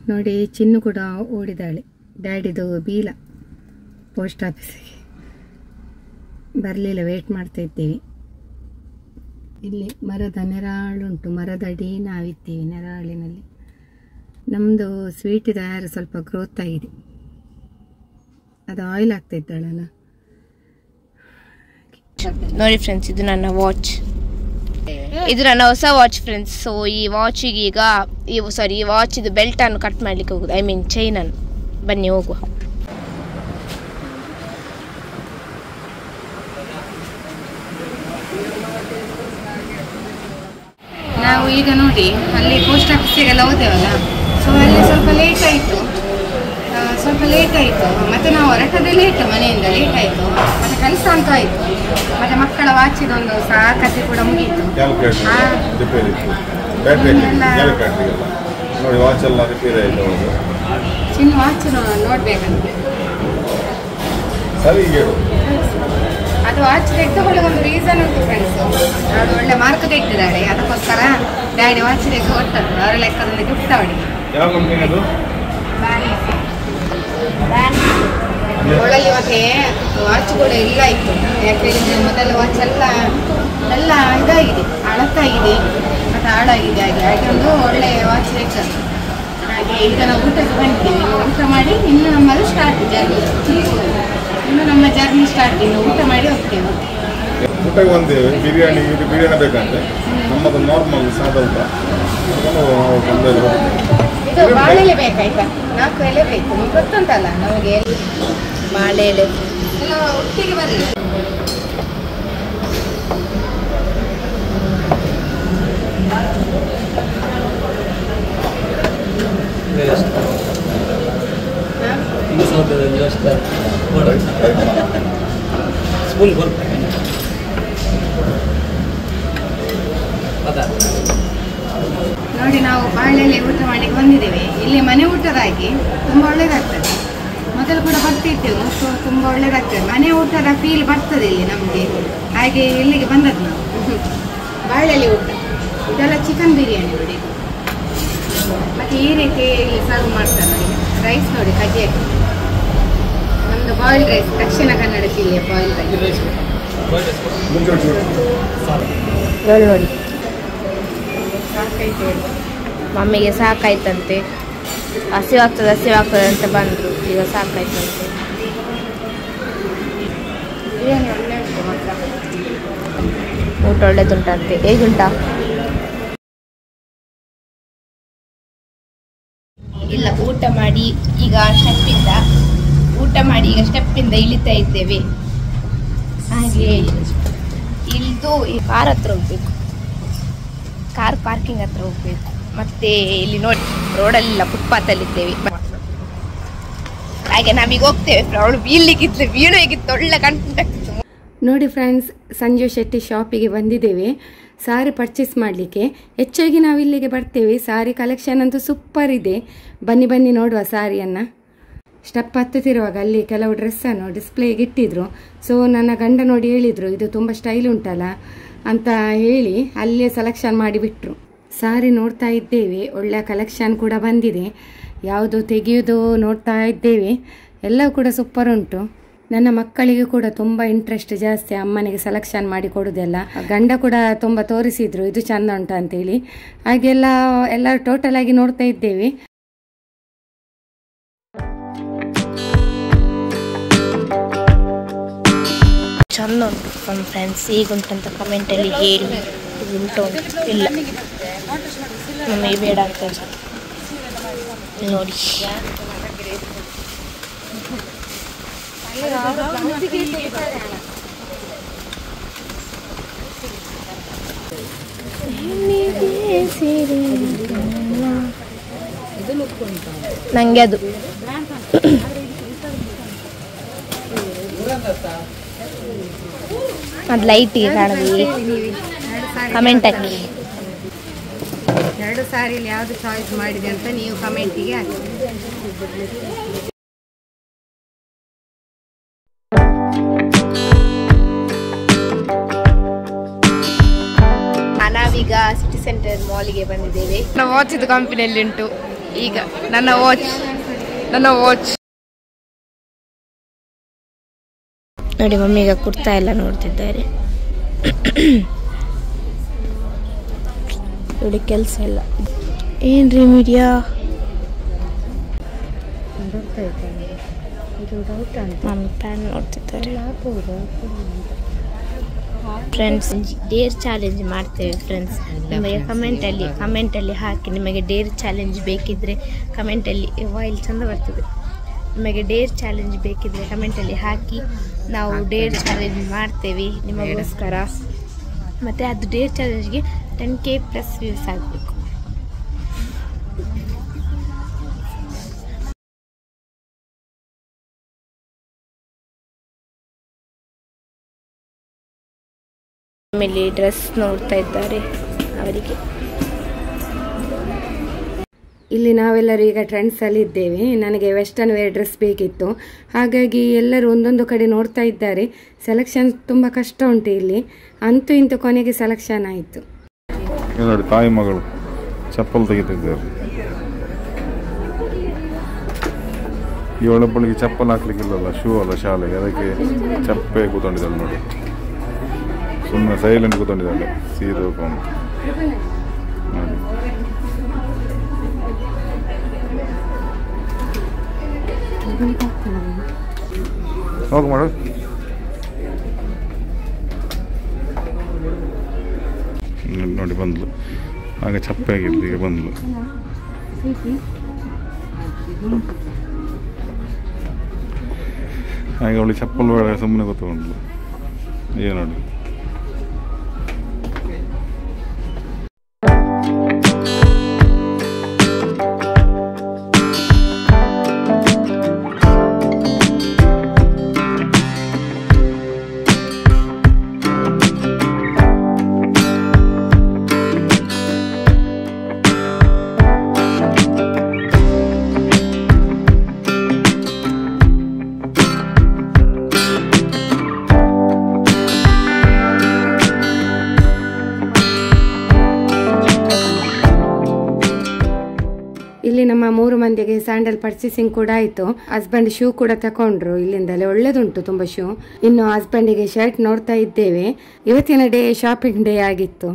ನೋಡಿ ಚಿನ್ನು ಕೂಡ ಓಡಿದಾಳೆ. ಡ್ಯಾಡಿದು ಬೀಲ ಪೋಸ್ಟ್ ಆಫೀಸಿಗೆ ಬರಲಿಲ್ಲ, ವೇಟ್ ಮಾಡ್ತಾ ಇದ್ದೇವೆ. ಇಲ್ಲಿ ಮರದ ನೆರಳುಂಟು, ಮರದಡಿ ನಾವಿದ್ದೇವೆ ನೆರಳಿನಲ್ಲಿ. ನಮ್ಮದು ಸ್ವೀಟ್ ತಯಾರು ಸ್ವಲ್ಪ ಗ್ರೋತ್ ಆಗಿದೆ. ಅದು ಆಯಿಲ್ ಆಗ್ತಾ ಇದ್ದಾಳಲ್ಲ. ನೋಡಿ ಫ್ರೆಂಡ್ಸ್, ಇದು ನನ್ನ ವಾಚ್, ಇದು ನನ್ನ ಹೊಸ ವಾಚ್ ಫ್ರೆಂಡ್ಸ್. ಸೊ ಈ ವಾಚಿಗೆ ಈಗ ಈ ವಾಚ್ ಇದು ಬೆಲ್ಟ್ ಅನ್ನು ಕಟ್ ಮಾಡ್ಲಿಕ್ಕೆ ಹೋಗುದು, ಐ ಮೀನ್ ಚೈನ್ ಅನ್ನು. ಬನ್ನಿ ಹೋಗುವ. ನಾವು ಈಗ ನೋಡಿ ಅಲ್ಲಿ ಪೋಸ್ಟ್ ಆಫೀಸಿಗೆಲ್ಲ ಹೋದೆವಲ್ಲ, ಸೊ ಅಲ್ಲಿ ಸ್ವಲ್ಪ ಲೇಟ್ ಆಯಿತು. ಮತ್ತೆ ನಾವು ಹೊರಟದೇ ಲೇಟ್, ಮನೆಯಿಂದ ಲೇಟ್ ಆಯಿತು. ಮತ್ತೆ ಕೆಲಸ ಅಂತ ಆಯಿತು. ಮತ್ತೆ ಮಕ್ಕಳ ವಾಚಿದೊಂದು ಕತೆ ಕೂಡ ಮುಗೀತು. ಚಿನ್ನ ವಾಚ್ ನೋಡ್ಬೇಕಂತ. ಅದು ವಾಚ್ ತೆಗೆದುಕೊಳ್ಳೋ ಒಂದು ರೀಸನ್ ಉಂಟು ಫ್ರೆಂಡ್ಸ್. ಅವಳು ಒಳ್ಳೆ ಮಾರ್ಕ್ ತೆಗೆದಿದ್ದಾಳೆ, ಅದಕ್ಕೋಸ್ಕರ ಡ್ಯಾಡಿ ವಾಚ್ ತೆಗೆದು ಕೊಟ್ಟದ್ದು. ಅವರ ಲೆಕ್ಕದಲ್ಲಿ ಗಿಫ್ಟ್ ಅವಳಿಗೆ. ಒಳಗೆ ಮತ್ತೆ ವಾಚ್ ಕೂಡ ಇಲ್ಲ ಇತ್ತು. ಯಾಕೆಂದ್ರೆ ಮೊದಲ ವಾಚ್ ಎಲ್ಲ ಇದಾಗಿದೆ, ಅಳತಾಗಿದೆ, ಮತ್ತೆ ಹಾಳಾಗಿದೆ. ಹಾಗೆ ಒಂದು ಒಳ್ಳೆ ವಾಚ್ ಬೇಕಾಗ್ತದೆ. ಹಾಗೆ ಈಗ ನಾವು ಊಟಕ್ಕೆ ಬಂದಿದ್ದೇವೆ. ಊಟ ಮಾಡಿ ಇನ್ನು ನಮ್ಮದು ಸ್ಟಾರ್ಟ್ ಜರ್ನಿ. ಇನ್ನು ನಮ್ಮ ಜರ್ನಿ ಸ್ಟಾರ್ಟ್. ಇನ್ನು ಊಟ ಮಾಡಿ ಹೋಗ್ತೇವೆ. ಊಟಕ್ಕೆ ಬಂದೇವೆ. ಬಿರಿಯಾನಿ ಬೇಕಂತೆ. ನಮ್ಮದು ನಾರ್ಮಲ್ ಸಾದಾ ಊಟ. ಇದು ಬಾಳೆ ಎಲೆ ಬೇಕಾಯ್ತಾ? 4 ಎಲೆ ಬೇಕು. ನಿಮ್ಗೆ ಗೊತ್ತುಂಟಲ್ಲ ನಮಗೆ ಬಾಳೆ ಎಲೆ ಎಲ್ಲ ಒಟ್ಟಿಗೆ ಬರಲಿ. ನೋಡಿ ನಾವು ಬಾಳೆಲೆ ಊಟ ಮಾಡಿ ಬಂದಿದ್ದೇವೆ. ಇಲ್ಲಿ ಮನೆ ಊಟದಾಗಿ ತುಂಬ ಒಳ್ಳೇದಾಗ್ತದೆ. ಮೊದಲು ಕೂಡ ಬರ್ತಿದ್ದೆವು, ಸೊ ತುಂಬ ಒಳ್ಳೇದಾಗ್ತದೆ. ಮನೆ ಊಟದ ಫೀಲ್ ಬರ್ತದೆ ಇಲ್ಲಿ ನಮಗೆ. ಹಾಗೆ ಇಲ್ಲಿಗೆ ಬಂದದ್ದು ನಾವು. ಬಾಳೆಲೆ ಊಟ ಇದೆಲ್ಲ ಚಿಕನ್ ಬಿರಿಯಾನಿ ನೋಡಿ. ಮತ್ತು ಈ ರೀತಿ ಇಲ್ಲಿ ಸರ್ವ್ ಮಾಡ್ತಾರೆ ನೋಡಿ. ರೈಸ್ ನೋಡಿ ಕಜ್ಜಿಯಾಗಿ. ನಮ್ಮದು ಬಾಯ್ಲ್ಡ್ ರೈಸ್, ದಕ್ಷಿಣ ಕನ್ನಡ ಜಿಲ್ಲೆಯ ಬಾಯ್ಲ್ಡ್ ರೈಸ್ ನೋಡಿ. ಮಮ್ಮಿಗೆ ಸಾಕಾಯ್ತಂತೆ, ಹಸಿವಾಗ್ತದೆ ಅಂತ ಬಂದರು. ಈಗ ಸಾಕಾಯ್ತಂತೆ. ಊಟ ಒಳ್ಳೇದುಂಟಂತೆ. ಹೇಗುಂಟಾ? ಇಲ್ಲ, ಊಟ ಮಾಡಿ ಈಗ ಸ್ಟೆಪ್ಪಿಂದ ಇಳಿತಾ ಇದ್ದೇವೆ. ಹಾಗೆ ಇಳಿದು ಕಾರ್ ಹತ್ರ ಹೋಗ್ಬೇಕು, ಕಾರ್ ಪಾರ್ಕಿಂಗ್ ಹತ್ರ ಹೋಗ್ಬೇಕು. ಮತ್ತೆ ಇಲ್ಲಿ ನೋಡಿ ರೋಡಲ್ಲಿಲ್ಲ, ಫುಟ್ಪಾತಲ್ಲಿದ್ದೇವೆ. ಹಾಗೆ ನಾವೀಗ ಹೋಗ್ತೇವೆ. ಅವಳು ಬೀಳ್ಲಿಕ್ಕಿದ್ಲು, ಬೀಳೋಗಿತ್ತು, ಒಳ್ಳೆ ಕಂಟೆಂಟ್ ಆಗ್ತಿತ್ತು. ನೋಡಿ ಫ್ರೆಂಡ್ಸ್, ಸಂಜು ಶೆಟ್ಟಿ ಶಾಪಿಗೆ ಬಂದಿದ್ದೇವೆ ಸಾರಿ ಪರ್ಚೇಸ್ ಮಾಡಲಿಕ್ಕೆ. ಹೆಚ್ಚಾಗಿ ನಾವು ಇಲ್ಲಿಗೆ ಬರ್ತೇವೆ. ಸಾರಿ ಕಲೆಕ್ಷನ್ ಅಂತೂ ಸೂಪರ್ ಇದೆ. ಬನ್ನಿ ನೋಡುವ ಸಾರಿಯನ್ನು. ಸ್ಟೆಪ್ ಹತ್ತುತ್ತಿರುವಾಗ ಅಲ್ಲಿ ಕೆಲವು ಡ್ರೆಸ್ಸನ್ನು ಡಿಸ್ಪ್ಲೇಗೆ ಇಟ್ಟಿದ್ರು. ಸೊ ನನ್ನ ಗಂಡ ನೋಡಿ ಹೇಳಿದರು, ಇದು ತುಂಬ ಸ್ಟೈಲ್ ಉಂಟಲ್ಲ ಅಂತ ಹೇಳಿ ಅಲ್ಲೇ ಸೆಲೆಕ್ಷನ್ ಮಾಡಿಬಿಟ್ರು. ಸಾರಿ ನೋಡ್ತಾ ಇದ್ದೇವೆ. ಒಳ್ಳೆಯ ಕಲೆಕ್ಷನ್ ಕೂಡ ಬಂದಿದೆ. ಯಾವುದು ತೆಗೆಯೋದು ನೋಡ್ತಾ ಇದ್ದೇವೆ. ಎಲ್ಲವೂ ಕೂಡ ಸೂಪರ್ ಉಂಟು. ನನ್ನ ಮಕ್ಕಳಿಗೆ ಕೂಡ ತುಂಬ ಇಂಟ್ರೆಸ್ಟ್ ಜಾಸ್ತಿ ಅಮ್ಮನಿಗೆ ಸೆಲೆಕ್ಷನ್ ಮಾಡಿ ಕೊಡೋದೆಲ್ಲ. ಗಂಡ ಕೂಡ ತುಂಬ ತೋರಿಸಿದ್ರು, ಇದು ಚಂದ ಉಂಟು ಅಂತೇಳಿ. ಹಾಗೆಲ್ಲ ಟೋಟಲ್ ಆಗಿ ನೋಡ್ತಾ ಇದ್ದೇವೆ. ಚಂದ ಉಂಟು ನಮ್ಮ ಫ್ರೆಂಡ್ಸ್. ಈಗುಂಟಂತ ಕಮೆಂಟಲ್ಲಿ ಹೇಳಿ. ಉಂಟು ಇಲ್ಲ ಮಮ್ಮಿ ಬೇಡ ಅಂತ ನೋಡಿ. ನಂಗೆ ಅದು ಲೈಟಿಗೆ ಕಾಣಲಿ. ಕಮೆಂಟ್ ಹಾಕಿ. 2 ಸಾರಿಯಲ್ಲಿ ಯಾವುದು ಚಾಯ್ಸ್ ಮಾಡಿದೆ ಅಂತ ನೀವು ಕಮೆಂಟಿಗೆ ಹಾಕಿ. ನಾವೀಗ ಸಿಟಿ ಸೆಂಟರ್ ಮಾಲಿಗೆ ಬಂದಿದ್ದೇವೆ. ನಾವು ವಾಚಿದ ಕಂಪನಿಯಲ್ಲಿ ಉಂಟು. ಈಗ ನನ್ನ ವಾಚ್ ನೋಡಿ. ಮಮ್ಮಿ ಈಗ ಕುರ್ತಾ ಎಲ್ಲ ನೋಡ್ತಿದ್ದಾರೆ. ನೋಡಿ ಕೆಲಸ ಎಲ್ಲ ಏನ್ರಿ ಮೀಡಿಯಾ ಮಮ್ಮಿ ಪ್ಯಾನ್ ನೋಡ್ತಿದ್ದಾರೆ. ಫ್ರೆಂಡ್ಸ್ ಡೇರ್ ಚಾಲೆಂಜ್ ಮಾಡ್ತೇವೆ ಫ್ರೆಂಡ್ಸ್. ನಿಮಗೆ ಕಮೆಂಟಲ್ಲಿ ಹಾಕಿ. ನಿಮಗೆ ಡೇರ್ ಚಾಲೆಂಜ್ ಬೇಕಿದ್ರೆ ಕಮೆಂಟಲ್ಲಿ ವಾಯಿಲ್ ಚಂದ ಬರ್ತದೆ. ನಿಮಗೆ ಡೇರ್ ಚಾಲೆಂಜ್ ಬೇಕಿದ್ರೆ ಕಮೆಂಟಲ್ಲಿ ಹಾಕಿ. ನಾವು ಡೇರ್ ಚಾಲೆಂಜ್ ಮಾಡ್ತೇವೆ ನಿಮಗೋಸ್ಕರ. ಮತ್ತು ಅದು ಡೇರ್ ಚಾಲೆಂಜ್ಗೆ 10K ಪ್ಲಸ್ ವ್ಯೂಸ್ ಆಗಬೇಕು. ಆಮೇಲೆ ಡ್ರೆಸ್ ನೋಡ್ತಾ ಇದ್ದಾರೆ ಅವರಿಗೆ. ಇಲ್ಲಿ ನಾವೆಲ್ಲರೂ ಈಗ ಟ್ರೆಂಡ್ಸಲ್ಲಿ ಇದ್ದೇವೆ. ನನಗೆ ವೆಸ್ಟರ್ನ್ ವೇರ್ ಡ್ರೆಸ್ ಬೇಕಿತ್ತು, ಹಾಗಾಗಿ ಎಲ್ಲರೂ ಒಂದೊಂದು ಕಡೆ ನೋಡ್ತಾ ಇದ್ದಾರೆ. ಸೆಲೆಕ್ಷನ್ ತುಂಬ ಕಷ್ಟ ಉಂಟು ಇಲ್ಲಿ. ಅಂತೂ ಇಂತೂ ಕೊನೆಗೆ ಸೆಲೆಕ್ಷನ್ ಆಯಿತು. ನೋಡಿ ತಾಯಿ ಮಗಳು ಚಪ್ಪಲ್ ತೆಗಿತಿದ್ದಾರೆ. ಇವಳೊಬ್ಬಳಿಗೆ ಚಪ್ಪಲ್ ಹಾಕ್ಲಿಕ್ಕಿಲ್ಲಲ್ಲ, ಶೂ ಅಲ್ಲ ಶಾಲೆಗೆ, ಅದಕ್ಕೆ ಚಪ್ಪೆ ಕೂತ್ಕೊಂಡಿದ್ದಾಳೆ ನೋಡಿ. ಸುಮ್ಮನೆ ಸೈಲೆಂಟ್ ಕೂತ್ಕೊಂಡಿದ್ದಾಳೆ ಸೀದಾ ಹೋಗ್ಕೊಂಡು ನೋಡಿ. ಹೋಗಿ ಮಾಡು. ನೋಡಿ ಬಂದ್ಲು, ಆಗ ಚಪ್ಪೆ ಆಗಿದ್ದು ಈಗ ಬಂದ್ಲು. ಹಾಗೆ ಅವಳು ಚಪ್ಪಲ್ ಬೇಡ ಸುಮ್ಮನೆ ಕೂತ್ಕೊಂಡ್ಲು. ಈಗ ನೋಡಿ ಇಲ್ಲಿ ನಮ್ಮ 3 ಮಂದಿಗೆ ಸ್ಯಾಂಡಲ್ ಪರ್ಚೇಸಿಂಗ್ ಕೂಡ ಆಯಿತು. ಹಸ್ಬೆಂಡ್ ಶೂ ಕೂಡ ತಕೊಂಡ್ರು ಇಲ್ಲಿಂದಲೇ, ಒಳ್ಳೇದುಂಟು ತುಂಬ ಶೂ. ಇನ್ನು ಹಸ್ಬೆಂಡಿಗೆ ಶರ್ಟ್ ನೋಡ್ತಾ ಇದ್ದೇವೆ. ಇವತ್ತಿನ ಡೇ ಶಾಪಿಂಗ್ ಡೇ ಆಗಿತ್ತು.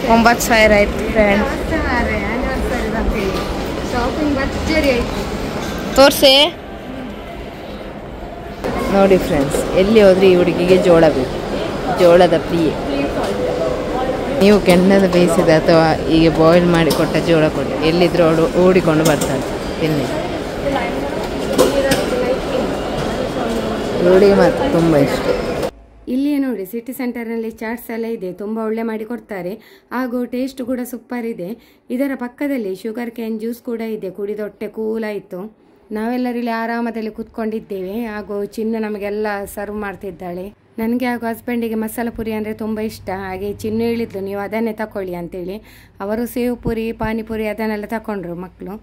$9,000 ಆಯ್ತು ಫ್ರೆಂಡ್. ತೋರ್ಸೆ ನೋಡಿ ಫ್ರೆಂಡ್ಸ್. ಎಲ್ಲಿ ಹೋದ್ರೆ ಈ ಹುಡುಗಿಗೆ ಜೋಳ ಬೇಕು, ಜೋಳದ ಪ್ರಿಯೆ. ನೀವು ಕೆಣ್ಣದ ಬೇಯಿಸಿದ ಅಥವಾ ಹೀಗೆ ಬಾಯ್ಲ್ ಮಾಡಿ ಕೊಟ್ಟ ಜೋಳ ಕೊಡಿ, ಎಲ್ಲಿದ್ರೂ ಓಡಿಕೊಂಡು ಬರ್ತಾರೆ ತಿನ್ನಿ. ಹುಡುಗಿಗೆ ಮಾತ್ರ ತುಂಬ ಇಷ್ಟ. ಇಲ್ಲಿಯೇ ನೋಡಿ ಸಿಟಿ ಸೆಂಟರ್ನಲ್ಲಿ ಚಾಟ್ಸ್ ಎಲ್ಲ ಇದೆ, ತುಂಬ ಒಳ್ಳೆ ಮಾಡಿ ಕೊಡ್ತಾರೆ. ಹಾಗೂ ಟೇಸ್ಟ್ ಕೂಡ ಸೂಪರ್ ಇದೆ. ಇದರ ಪಕ್ಕದಲ್ಲಿ ಶುಗರ್ ಕ್ಯಾನ್ ಜ್ಯೂಸ್ ಕೂಡ ಇದೆ, ಕುಡಿದ ಹೊಟ್ಟೆ ಕೂಲಾಯಿತು. ನಾವೆಲ್ಲರಲ್ಲಿ ಆರಾಮದಲ್ಲಿ ಕೂತ್ಕೊಂಡಿದ್ದೇವೆ. ಹಾಗೂ ಚಿನ್ನು ನಮಗೆಲ್ಲ ಸರ್ವ್ ಮಾಡ್ತಿದ್ದಾಳೆ. ನನಗೆ ಹಾಗೂ ಹಸ್ಬೆಂಡಿಗೆ ಮಸಾಲ ಪುರಿ ಅಂದರೆ ತುಂಬ ಇಷ್ಟ. ಹಾಗೆ ಚಿನ್ನು ಹೇಳಿದ್ಲು ನೀವು ಅದನ್ನೇ ತಗೊಳ್ಳಿ ಅಂತೇಳಿ. ಅವರು ಸೇವ್ ಪುರಿ, ಪಾನಿಪುರಿ ಅದನ್ನೆಲ್ಲ ತಗೊಂಡ್ರು ಮಕ್ಕಳು.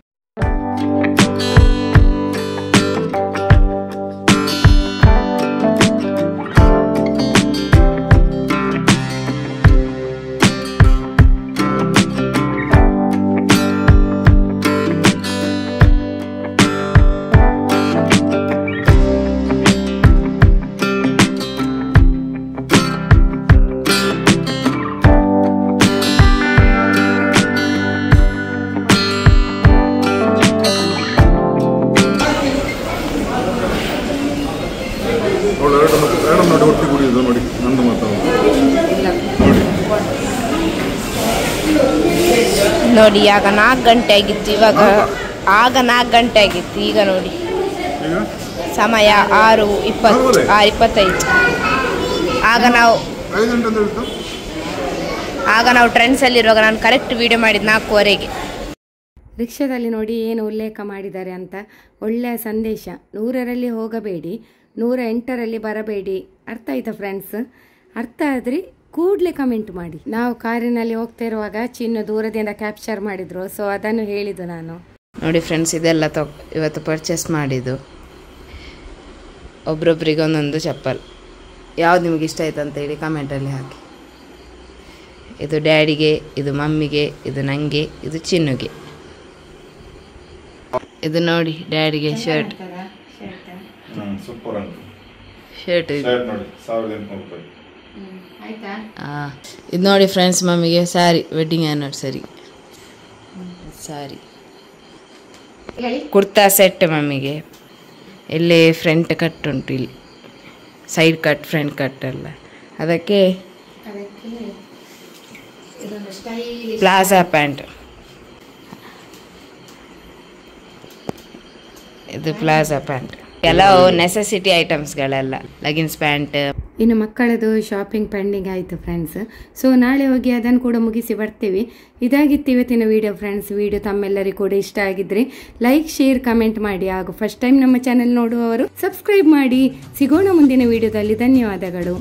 ನೋಡಿ ಒಟ್ಟಿ ಕುಡಿಯೋದು ನೋಡಿ, ನಂದು ಮಾತ್ರ ನೋಡಿ. ಆಗ 4 ಗಂಟೆ ಆಗಿತ್ತು, ಆಗ 4 ಗಂಟೆ ಆಗಿತ್ತು. ಈಗ ನೋಡಿ ಸಮಯ 6:20, 6:25. ಆಗ ನಾವು ಟ್ರೆಂಡ್ಸಲ್ಲಿರುವಾಗ ನಾನು ಕರೆಕ್ಟ್ ವಿಡಿಯೋ ಮಾಡಿದ್ದು 4:15ಗೆ. ರಿಕ್ಷಾದಲ್ಲಿ ನೋಡಿ ಏನು ಉಲ್ಲೇಖ ಮಾಡಿದ್ದಾರೆ ಅಂತ. ಒಳ್ಳೆಯ ಸಂದೇಶ. 100ರಲ್ಲಿ ಹೋಗಬೇಡಿ, 108ರಲ್ಲಿ ಬರಬೇಡಿ. ಅರ್ಥ ಆಯ್ತಾ ಫ್ರೆಂಡ್ಸ್? ಅರ್ಥ ಆದರೆ ಕೂಡಲೇ ಕಮೆಂಟ್ ಮಾಡಿ. ನಾವು ಕಾರಿನಲ್ಲಿ ಹೋಗ್ತಾ ಇರುವಾಗ ಚಿನ್ನು ದೂರದಿಂದ ಕ್ಯಾಪ್ಚರ್ ಮಾಡಿದ್ರು, ಸೊ ಅದನ್ನು ಹೇಳಿದ್ದು ನಾನು. ನೋಡಿ ಫ್ರೆಂಡ್ಸ್, ಇದೆಲ್ಲ ಇವತ್ತು ಪರ್ಚೇಸ್ ಮಾಡಿದ್ದು. ಒಬ್ರೊಬ್ರಿಗೆ ಒಂದೊಂದು ಚಪ್ಪಲ್. ಯಾವ್ದು ನಿಮಗೆ ಇಷ್ಟ ಆಯ್ತು ಅಂತ ಹೇಳಿ ಕಮೆಂಟಲ್ಲಿ ಹಾಕಿ. ಇದು ಡ್ಯಾಡಿಗೆ, ಇದು ಮಮ್ಮಿಗೆ, ಇದು ನನಗೆ, ಇದು ಚಿನ್ನುಗೆ. ಇದು ನೋಡಿ ಡ್ಯಾಡಿಗೆ ಶರ್ಟ್. ಸೂಪರ್ ಉಂಟು ಶರ್ಟ್ ನೋಡಿ, 1800 ರೂಪಾಯಿ. ಇದು ನೋಡಿ ಫ್ರೆಂಡ್ಸ್, ಮಮ್ಮಿಗೆ sari, wedding anniversary sari. Kurta set ಮಮ್ಮಿಗೆ. ಇಲ್ಲಿ ಫ್ರಂಟ್ ಕಟ್ ಉಂಟು, ಇಲ್ಲಿ ಸೈಡ್ ಕಟ್ ಫ್ರಂಟ್ ಕಟ್ ಎಲ್ಲ. ಅದಕ್ಕೆ ಪ್ಲಾಜಾ ಪ್ಯಾಂಟ್. ಇದು ಪ್ಲಾಜಾ ಪ್ಯಾಂಟ್. ಕೆಲವು ನೆಸೆಸಿಟಿ ಐಟಮ್ಸ್ಗಳೆಲ್ಲ, ಲೆಗಿನ್ಸ್ ಪ್ಯಾಂಟ್. ಇನ್ನು ಮಕ್ಕಳದು ಶಾಪಿಂಗ್ ಪೆಂಡಿಂಗ್ ಆಯಿತು ಫ್ರೆಂಡ್ಸ್. ಸೊ ನಾಳೆ ಹೋಗಿ ಅದನ್ನು ಕೂಡ ಮುಗಿಸಿ ಬರ್ತೇವೆ. ಇದಾಗಿತ್ತು ಇವತ್ತಿನ ವಿಡಿಯೋ ಫ್ರೆಂಡ್ಸ್. ವಿಡಿಯೋ ತಮ್ಮೆಲ್ಲರಿಗೂ ಕೂಡ ಇಷ್ಟ ಆಗಿದ್ರೆ ಲೈಕ್, ಶೇರ್, ಕಮೆಂಟ್ ಮಾಡಿ. ಹಾಗೂ ಫಸ್ಟ್ ಟೈಮ್ ನಮ್ಮ ಚಾನೆಲ್ ನೋಡುವವರು ಸಬ್ಸ್ಕ್ರೈಬ್ ಮಾಡಿ. ಸಿಗೋಣ ಮುಂದಿನ ವಿಡಿಯೋದಲ್ಲಿ. ಧನ್ಯವಾದಗಳು.